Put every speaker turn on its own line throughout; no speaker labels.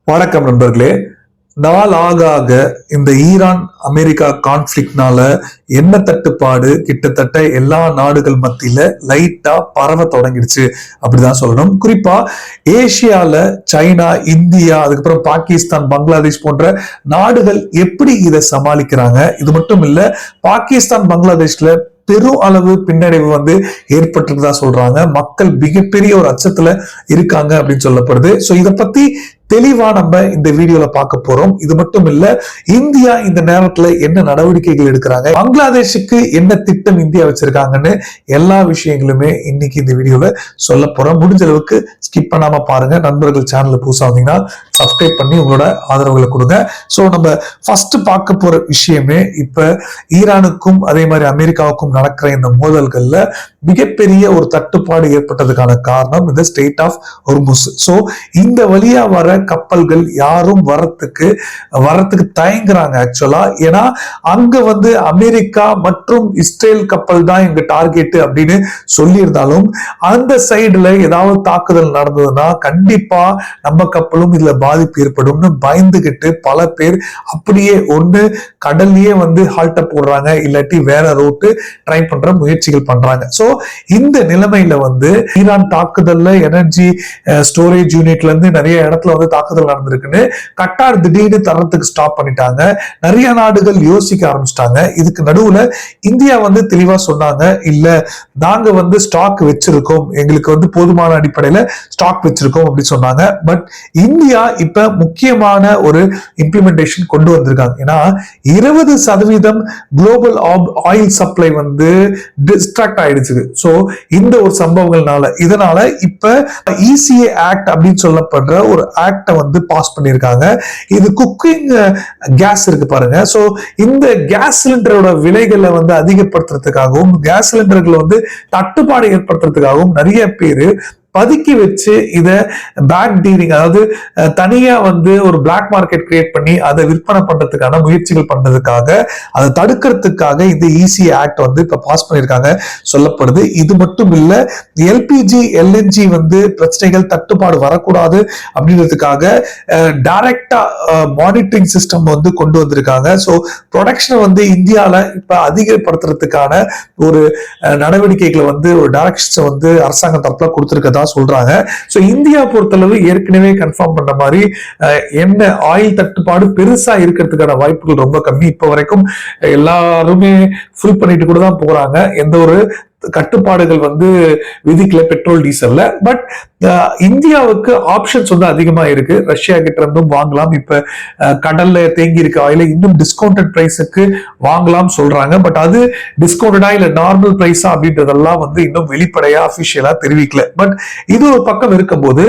வணக்கம் நண்பர்களே. நாள் ஆக ஆக இந்த ஈரான் அமெரிக்கா கான்ஃபிளிக்ட்னால எண்ணெய் தட்டுப்பாடு கிட்டத்தட்ட எல்லா நாடுகள் மத்தியில லைட்டா பரவ தொடங்கிடுச்சு அப்படிதான் சொல்லணும். குறிப்பா ஏசியால சைனா, இந்தியா, அதுக்கப்புறம் பாகிஸ்தான், பங்களாதேஷ் போன்ற நாடுகள் எப்படி இதை சமாளிக்கிறாங்க. இது மட்டும் இல்ல, பாகிஸ்தான் பங்களாதேஷ்ல பெரும் அளவு பின்னடைவு ஏற்பட்டிருந்தா சொல்றாங்க. மக்கள் மிகப்பெரிய ஒரு அச்சத்துல இருக்காங்க அப்படின்னு சொல்லப்படுது. சோ இதை பத்தி தெளிவா நம்ம இந்த வீடியோல பார்க்க போறோம். இது மட்டும் இல்ல, இந்தியா இந்த நேரத்துல என்ன நடவடிக்கைகள் எடுக்கிறாங்க, பங்களாதேஷுக்கு என்ன திட்டம் இந்தியா வச்சிருக்காங்கன்னு எல்லா விஷயங்களுமே இன்னைக்கு இந்த வீடியோல சொல்ல போறோம். முடிஞ்ச அளவுக்கு ஸ்கிப் பண்ணாம பாருங்க. நண்பர்கள் சேனல் புதுசா வந்தீங்கன்னா சப்ஸ்கிரைப் பண்ணி உங்களோட ஆதரவுகளை கொடுங்க. சோ நம்ம ஃபர்ஸ்ட் பார்க்க போற விஷயமே, இப்ப ஈரானுக்கும் அதே மாதிரி அமெரிக்காவுக்கும் நடக்கிற இந்த மோதல்கள்ல மிகப்பெரிய ஒரு தட்டுப்பாடு ஏற்பட்டதுக்கான காரணம் இந்த ஸ்டேட் ஆஃப் ஹொர்முஸ். சோ இந்த வழியா வர கப்பல்கள் யாரும் வரத்துக்கு தயங்குறாங்க ஆக்சுவலா. ஏன்னா அங்க அமெரிக்கா மற்றும் இஸ்ரேல் கப்பல் தான் எங்க டார்கெட் அப்படின்னு சொல்லியிருந்தாலும், அந்த சைடுல ஏதாவது தாக்குதல் நடந்ததுன்னா கண்டிப்பா நம்ம கப்பலும் இதுல பாதிப்பு ஏற்படும்னு பயந்துகிட்டு பல பேர் அப்படியே ஒண்ணு கடல்லயே ஹால்ட்ட போடுறாங்க, இல்லாட்டி வேற ரோட்டு ட்ரை பண்ற முயற்சிகள் பண்றாங்க. சோ இந்த நிலைமையில ஈரான் தாக்குதல்ல எனர்ஜி ஸ்டோரேஜ் யூனிட்ல இருந்து நிறைய இடத்துல தாக்குதல் நடந்திருக்குன்னு கட்டார் திடீர்னு தரத்துக்கு ஸ்டாப் பண்ணிட்டாங்க. நிறைய நாடுகள் யோசிக்க ஆரம்பிச்சிட்டாங்க. இதுக்கு நடுவுல இந்தியா தெளிவா சொன்னாங்க, இல்ல நாங்க ஸ்டாக் வச்சிருக்கோம், எங்களுக்கு போதுமான அடிப்படையில ஸ்டாக் வச்சிருக்கோம் அப்படின்னு சொன்னாங்க. பட் இந்தியா இப்ப முக்கியமான ஒரு இம்ப்ளிமெண்டேஷன் கொண்டு வந்திருக்காங்க. ஏன்னா 20% குளோபல் ஆயில் சப்ளை டிஸ்ட்ராக்ட் ஆயிடுச்சு. சோ இந்த ஒரு சம்பவங்கள்னால இதனால இப்ப இசிஏ ஆக்ட் அப்படின்னு சொல்லப்படுற ஒரு ஆக்ட பாஸ் பண்ணிருக்காங்க. இது குக்கிங் கேஸ் இருக்கு பாருங்க. சோ இந்த கேஸ் சிலிண்டரோட விலைகளை அதிகப்படுத்துறதுக்காகவும், கேஸ் சிலிண்டர்கள் தட்டுப்பாடு ஏற்படுத்துறதுக்காகவும் நிறைய பேரு பதுக்கி வச்சு இத பேக் டீலிங், அதாவது தனியா ஒரு பிளாக் மார்க்கெட் கிரியேட் பண்ணி அதை விற்பனை பண்றதுக்கான முயற்சிகள் பண்றதுக்காக, அதை தடுக்கிறதுக்காக இந்த இசி ஆக்ட் இப்ப பாஸ் பண்ணிருக்காங்க சொல்லப்படுது. இது மட்டும் இல்ல, எல்பிஜி எல்என்ஜி பிரச்சனைகள் தட்டுப்பாடு வரக்கூடாது அப்படின்றதுக்காக டைரக்டா மானிட்டரிங் சிஸ்டம் கொண்டு வந்திருக்காங்க. சோ ப்ரொடக்ஷனை இந்தியால இப்ப அதிகப்படுத்துறதுக்கான ஒரு நடவடிக்கைகளை ஒரு டைரக்ஷன்ஸ் அரசாங்கம் தரப்புல கொடுத்திருக்கதா சொல்றாங்க. சோ இந்தியா பொறுத்தளவு ஏற்கனவே கன்ஃபார்ம் பண்ண மாதிரி என்ன ஆயில் தட்டுப்பாடு பெருசா இருக்கிறதுக்கான வாய்ப்புகள் ரொம்ப கம்மி. இப்ப வரைக்கும் எல்லாருமே ஃபுல் பண்ணிட்டு கூட தான் போறாங்க. எந்த ஒரு கட்டுப்பாடுகள் விதிக்கல பெட்ரோல் டீசல்ல. பட் இந்தியாவுக்கு ஆப்ஷன்ஸ் அதிகமா இருக்கு. ரஷ்யா கிட்ட இருந்தும் வாங்கலாம். இப்ப கடல்ல தேங்கி இருக்க ஆயில இன்னும் டிஸ்கவுண்டட் பிரைஸுக்கு வாங்கலாம் சொல்றாங்க. பட் அது டிஸ்கவுண்டடா இல்ல நார்மல் பிரைஸா அப்படின்றதெல்லாம் இன்னும் வெளிப்படையா அபிஷியலா தெரிவிக்கல. பட் இது ஒரு பக்கம் இருக்கும்போது,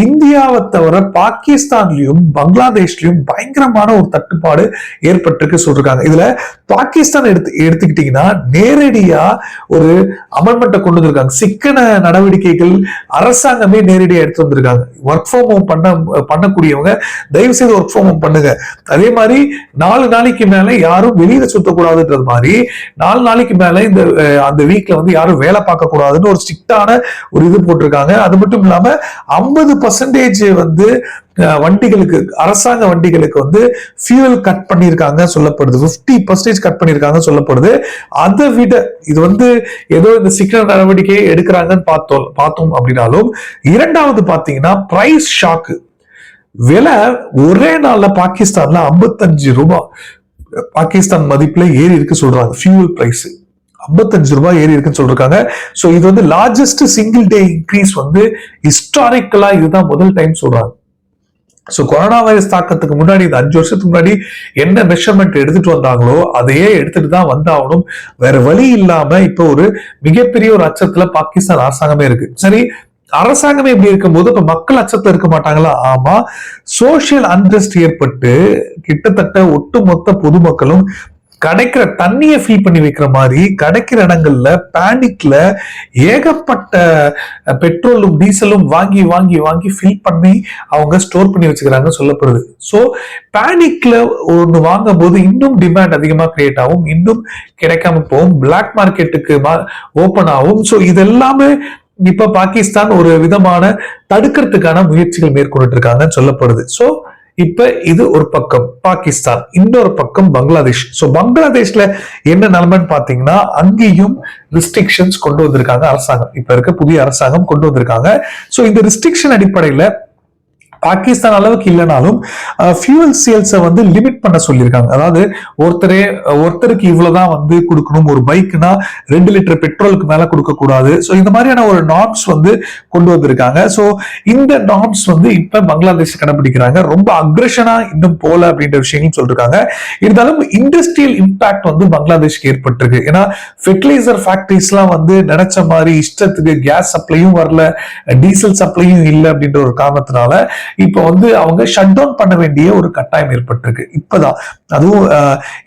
இந்தியாவை தவிர பாகிஸ்தான்லயும் பங்களாதேஷ்லயும் பயங்கரமான ஒரு தட்டுப்பாடு ஏற்பட்டிருக்கு சொல்றாங்க. இதுல பாகிஸ்தான் எடுத்துக்கிட்டீங்கன்னா நேரடியா ஒரு அமெண்ட்மெண்ட்டை கொண்டு வந்திருக்காங்க. சிக்கன நடவடிக்கைகள் அரசாங்கமே நேரடியாக எடுத்து வந்திருக்காங்க. ஒர்க் ஃப்ரம் ஹோம் பண்ணக்கூடியவங்க தயவு செய்து ஒர்க் ஃப்ரம் ஹோம் பண்ணுங்க. அதே மாதிரி 4 நாளைக்கு மேல யாரும் வெளியில சுத்தக்கூடாதுன்றது மாதிரி 4 நாளைக்கு மேல இந்த அந்த வீக்ல யாரும் வேலை பார்க்க கூடாதுன்னு ஒரு ஸ்ட்ரிக்டான ஒரு இது போட்டிருக்காங்க. அது மட்டும் இல்லாம 50% வண்டிகளுக்கு, அரசாங்க வண்டிகளுக்கு ஃபியூல் கட் பண்ணிருக்காங்க சொல்லப்படுது. 50% கட் பண்ணிருக்காங்க சொல்லப்படுது. அதை விட இது ஏதோ இந்த சிக்கன நடவடிக்கையை எடுக்கிறாங்கன்னு பார்த்தோம் அப்படின்னாலும், இரண்டாவது பாத்தீங்கன்னா பிரைஸ் ஷாக்கு. விலை ஒரே நாள்ல பாகிஸ்தான்ல 55 ரூபாய் பாகிஸ்தான் மதிப்புல ஏறி இருக்கு சொல்றாங்க. ஃபியூல் பிரைஸ் 55 ரூபாய் ஏறி இருக்குன்னு சொல்றாங்க. சோ இது லார்ஜஸ்ட் சிங்கிள் டே இன்க்ரீஸ் ஹிஸ்டாரிக்கலா இதுதான் முதல் டைம் சொல்றாங்க. சோ கொரோனா வைரஸ் தாக்கத்துக்கு முன்னாடி, இந்த 5 வருஷத்துக்கு முன்னாடி என்ன மெஷர்மெண்ட் எடுத்துட்டு வந்தாங்களோ அதையே எடுத்துட்டு தான் வந்தாகணும். வேற வழி இல்லாம இப்ப ஒரு மிகப்பெரிய ஒரு அச்சத்துல பாகிஸ்தான் அரசாங்கமே இருக்கு. சரி, அரசாங்கமே இப்படி இருக்கும்போது இப்ப மக்கள் அச்சத்துல இருக்க மாட்டாங்களா? ஆமா, சோசியல் அன்ரெஸ்ட் ஏற்பட்டு கிட்டத்தட்ட ஒட்டுமொத்த பொதுமக்களும் கிடைக்கிற தண்ணியை ஃபீல் பண்ணி வைக்கிற மாதிரி கிடைக்கிற இடங்கள்ல பேனிக்ல ஏகப்பட்ட பெட்ரோலும் டீசலும் வாங்கி வாங்கி வாங்கி ஃபில் பண்ணி அவங்க ஸ்டோர் பண்ணி வச்சுக்கிறாங்க சொல்லப்படுது. சோ பேனிக்ல ஒண்ணு வாங்கும் போது இன்னும் டிமாண்ட் அதிகமா கிரியேட் ஆகும், இன்னும் கிடைக்காம போகும், பிளாக் மார்க்கெட்டுக்கு ஓபன் ஆகும். சோ இதெல்லாமே இப்ப பாகிஸ்தான் ஒரு விதமான தடுக்கிறதுக்கான முயற்சிகள் மேற்கொண்டு இருக்காங்கன்னு சொல்லப்படுது. சோ இப்ப இது ஒரு பக்கம் பாகிஸ்தான், இன்னொரு பக்கம் பங்களாதேஷ். சோ பங்களாதேஷ்ல என்ன நிலைமைன்னு பாத்தீங்கன்னா அங்கேயும் ரெஸ்ட்ரிக்ஷன்ஸ் கொண்டு வந்திருக்காங்க அரசாங்கம். இப்ப இருக்க புதிய அரசாங்கம் கொண்டு வந்திருக்காங்க. சோ இந்த ரெஸ்ட்ரிக்ஷன் அடிப்படையில பாகிஸ்தான் அளவுக்கு இல்லைனாலும் ஃபியூவல் சேல்ஸை வந்து லிமிட் பண்ண சொல்லியிருக்காங்க. அதாவது ஒருத்தருக்கு இவ்வளவுதான் வந்து கொடுக்கணும், ஒரு பைக்னா 2 லிட்டர் பெட்ரோலுக்கு மேல கொடுக்க கூடாது. ஸோ இந்த மாதிரியான ஒரு நார்ம்ஸ் வந்து கொண்டு வந்திருக்காங்க. ஸோ இந்த நார்ம்ஸ் வந்து இப்ப பங்களாதேஷ் கடைபிடிக்கிறாங்க. ரொம்ப அக்ரெஷனா இன்னும் போல அப்படின்ற விஷயங்களும் சொல்லிருக்காங்க. இருந்தாலும் இண்டஸ்ட்ரியல் இம்பாக்ட் வந்து பங்களாதேஷ்க்கு ஏற்பட்டிருக்கு. ஏன்னா ஃபெர்டிலைசர் ஃபேக்டரிஸ் எல்லாம் வந்து நினைச்ச மாதிரி இஷ்டத்துக்கு கேஸ் சப்ளையும் வரல, டீசல் சப்ளையும் இல்லை அப்படின்ற ஒரு காரணத்தினால இப்ப வந்து அவங்க ஷட் டவுன் பண்ண வேண்டிய ஒரு கட்டாயம் ஏற்பட்டிருக்கு. இப்பதான் அதுவும்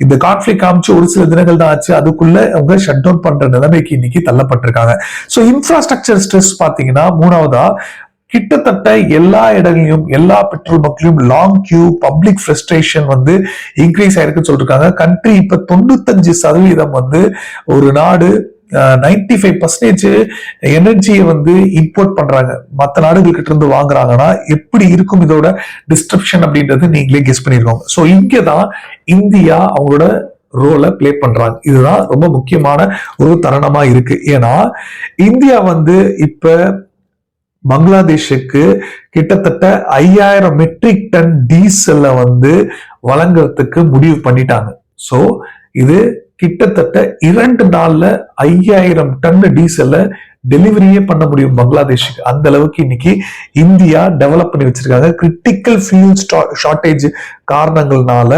இந்த கான்ஃபிளிக் காமிச்சு ஒரு சில தினங்கள் தான் ஆச்சு, அதுக்குள்ள அவங்க ஷட் டவுன் பண்ற நிலைமைக்கு இன்னைக்கு தள்ளப்பட்டிருக்காங்க. சோ இன்ஃப்ராஸ்ட்ரக்சர் ஸ்ட்ரெஸ் பாத்தீங்கன்னா மூணாவதா கிட்டத்தட்ட எல்லா இடங்களையும் எல்லா பெட்ரோல் பங்க்லயும் லாங் கியூ, பப்ளிக் ஃப்ரஸ்ட்ரேஷன் வந்து இன்க்ரீஸ் ஆயிருக்குன்னு சொல்லிருக்காங்க. கண்ட்ரி இப்ப 95% வந்து ஒரு நாடு 95% எனர்ஜியை வந்து இம்போர்ட் பண்றாங்க, மற்ற நாடுகள் கிட்ட இருந்து வாங்குறாங்கன்னா எப்படி இருக்கும் இதோட டிஸ்ட்ரப்ஷன் அப்படின்றது நீங்களே கெஸ் பண்ணிருக்கோங்க. சோ இங்கதான் இந்தியா அவங்களோட ரோலை பிளே பண்றாங்க. இதுதான் ரொம்ப முக்கியமான ஒரு தருணமா இருக்கு. ஏன்னா இந்தியா வந்து இப்ப பங்களாதேஷுக்கு கிட்டத்தட்ட 5000 மெட்ரிக் டன் டீசல்ல வந்து வழங்குறதுக்கு முடிவு பண்ணிட்டாங்க. சோ இது கிட்டத்தட்ட 2 நாள்ல 5000 டன் டீசல்ல டெலிவரியே பண்ண முடியும் பங்களாதேஷுக்கு. அந்த அளவுக்கு இன்னைக்கு இந்தியா டெவலப் பண்ணி வச்சிருக்காங்க. கிரிட்டிக்கல் ஃபியூல் ஷார்டேஜ் காரணங்கள்னால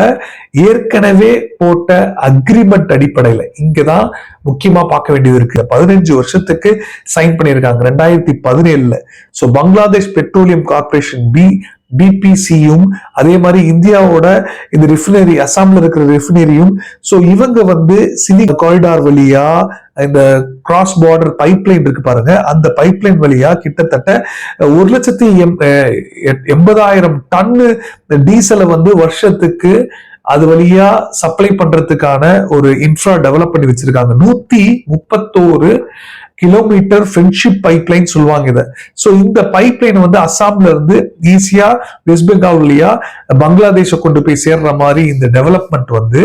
ஏற்கனவே போட்ட அக்ரிமெண்ட் அடிப்படையில இங்கதான் முக்கியமா பார்க்க வேண்டியது இருக்கு. 15 வருஷத்துக்கு சைன் பண்ணியிருக்காங்க 2017. சோ பங்களாதேஷ் பெட்ரோலியம் கார்பரேஷன் பிபிசியும் அதே மாதிரி இந்தியாவோட இந்த ரிஃபினரி, அசாம்ல இருக்கிற ரிஃபினரியும், சோ இவங்க வந்து சிலி காரிடார் வழியா இந்த கிராஸ் பார்டர் பைப்லைன் இருக்கு பாருங்க, அந்த பைப்லைன் வழியா கிட்டத்தட்ட 1,80,000 டன்னு டீசலை வந்து வருஷத்துக்கு அது வழியா சப்ளை பண்றதுக்கான ஒரு இன்ஃப்ரா டெவலப் பண்ணி வச்சிருக்காங்க. 131 கிலோமீட்டர் ஃப்ரெண்ட்ஷிப் பைப்லைன் சொல்லுவாங்க இத. சோ இந்த பைப்லைன் வந்து அசாம்ல இருந்து ஈஸியா வெஸ்ட் பெங்கால் வழியா பங்களாதேஷ கொண்டு போய் சேர்ற மாதிரி இந்த டெவலப்மெண்ட் வந்து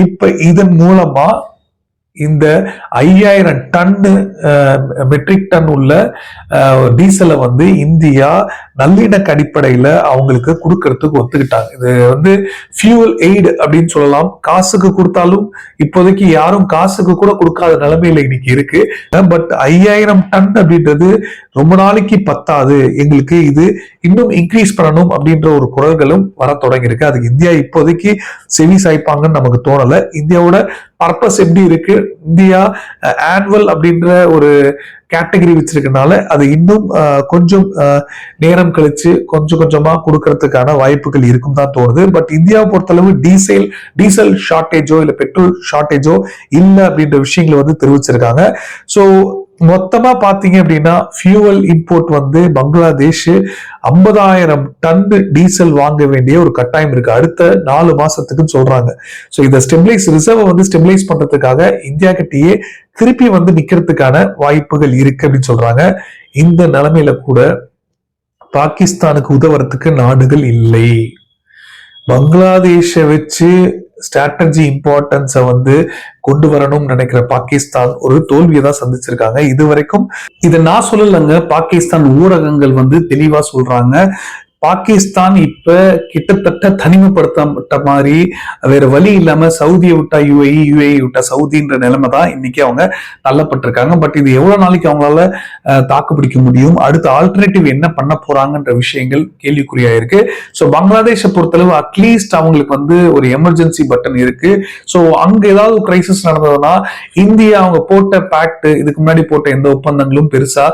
இப்ப இதன் மூலமா இந்த 5000 டன்னு மெட்ரிக் டன் உள்ள டீசலை வந்து இந்தியா நல்லிணக்க அடிப்படையில அவங்களுக்கு கொடுக்கறதுக்கு ஒத்துக்கிட்டாங்க. இது வந்து ஃபியூவல் எய்டு அப்படின்னு சொல்லலாம். காசுக்கு கொடுத்தாலும் இப்போதைக்கு யாரும் காசுக்கு கூட கொடுக்காத நிலைமையில இன்னைக்கு இருக்கு. பட் 5000 டன் அப்படின்றது ரொம்ப நாளைக்கு பத்தாது, எங்களுக்கு இது இன்னும் இன்க்ரீஸ் பண்ணணும் அப்படின்ற ஒரு குரல்களும் வர தொடங்கியிருக்கு. அதுக்கு இந்தியா இப்போதைக்கு செவி சாய்ப்பாங்கன்னு நமக்கு தோணல. இந்தியாவோட பர்பஸ் எப்படி இருக்கு, இந்தியா ஆனுவல் அப்படின்ற ஒரு கேட்டகரி வச்சிருக்கனால அது இன்னும் கொஞ்சம் நேரம் கழிச்சு கொஞ்சம் கொஞ்சமா கொடுக்கறதுக்கான வாய்ப்புகள் இருக்கும் தான் தோணுது. பட் இந்தியாவை பொறுத்தளவு டீசல் ஷார்டேஜோ இல்ல பெட்ரோல் ஷார்டேஜோ இல்ல அப்படின்ற விஷயங்களை வந்து தெரிவிச்சிருக்காங்க. சோ மொத்தமா பாத்தீங்க அப்படின்னா ஃபியூவல் இம்போர்ட் வந்து பங்களாதேஷ் 50,000 டன் டீசல் வாங்க வேண்டிய ஒரு கட்டாயம் இருக்கு அடுத்த 4 மாசத்துக்குன்னு சொல்றாங்க. சோ இதை ரிசர்வ் வந்து ஸ்டெபிலைஸ் பண்றதுக்காக இந்தியா கிட்டேயே திருப்பி வந்து நிக்கிறதுக்கான வாய்ப்புகள் இருக்கு அப்படின்னு சொல்றாங்க. இந்த நிலைமையில கூட பாகிஸ்தானுக்கு உதவுறதுக்கு நாடுகள் இல்லை. பங்களாதேஷை வச்சு ஸ்ட்ராட்டஜி இம்பார்ட்டன்ஸை வந்து கொண்டு வரணும்னு நினைக்கிற பாகிஸ்தான் ஒரு தோல்வியை தான் சந்திச்சிருக்காங்க. இது வரைக்கும் இதை நான் சொல்லலைங்க, பாகிஸ்தான் ஊடகங்கள் வந்து தெளிவா சொல்றாங்க. பாகிஸ்தான் இப்ப கிட்டத்தட்ட தனிமைப்படுத்தப்பட்ட மாதிரி வேற வழி இல்லாம சவுதியை விட்டா யுஏஇ விட்டா சவுதின்ற நிலைமை தான் இன்னைக்கு அவங்க தள்ளப்பட்டிருக்காங்க. பட் இது எவ்வளவு நாளைக்கு அவங்களால தாக்கு பிடிக்க முடியும், அடுத்த ஆல்டர்னேட்டிவ் என்ன பண்ண போறாங்கன்ற விஷயங்கள் கேள்விக்குறியா இருக்கு. ஸோ பங்களாதேஷை பொறுத்தளவு அட்லீஸ்ட் அவங்களுக்கு வந்து ஒரு எமர்ஜென்சி பட்டன் இருக்கு. ஸோ அங்க ஏதாவது கிரைசிஸ் நடந்ததுன்னா இந்தியா அவங்க போட்ட பேக்ட், இதுக்கு முன்னாடி போட்ட எந்த ஒப்பந்தங்களும் பெருசா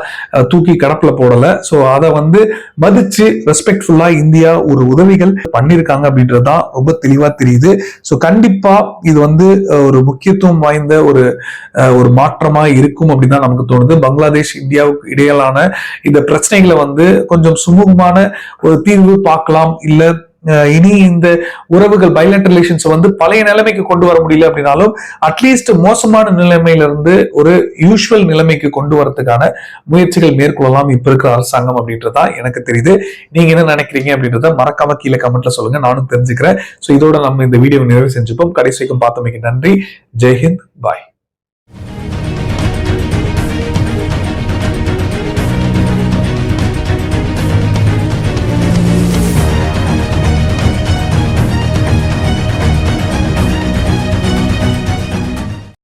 தூக்கி கடப்புல போடல. ஸோ அதை வந்து மதிச்சு ரெஸ்பெக்ட் இந்தியா ஒரு உதவிகள் பண்ணிருக்காங்க அப்படின்றதுதான் ரொம்ப தெளிவா தெரியுது. சோ கண்டிப்பா இது வந்து ஒரு முக்கியத்துவம் வாய்ந்த ஒரு மாற்றமா இருக்கும் அப்படின்னு தான் நமக்கு தோணுது. பங்களாதேஷ் இந்தியாவுக்கு இடையிலான இந்த பிரச்சனைகளை வந்து கொஞ்சம் சுமூகமான ஒரு தீர்வு பார்க்கலாம், இல்ல இனி இந்த உறவுகள் பைலேட்டரல் ரிலேஷன்ஸ் வந்து பழைய நிலைமைக்கு கொண்டு வர முடியல அப்படின்னாலும் அட்லீஸ்ட் மோசமான நிலைமையில இருந்து ஒரு யூஸ்வல் நிலைமைக்கு கொண்டு வரதுக்கான முயற்சிகள் மேற்கொள்ளலாம் இப்ப இருக்கிற அரசாங்கம் அப்படின்றதா எனக்கு தெரியுது. நீங்க என்ன நினைக்கிறீங்க அப்படின்றத மறக்காம கீழே கமெண்ட்ல சொல்லுங்க, நானும் தெரிஞ்சுக்கிறேன். சோ இதோட நம்ம இந்த வீடியோ நிறைவு செஞ்சுப்போம். கடைசி வரைக்கும் பார்த்தமைக்கு நன்றி. ஜெய்ஹிந்த், பாய்.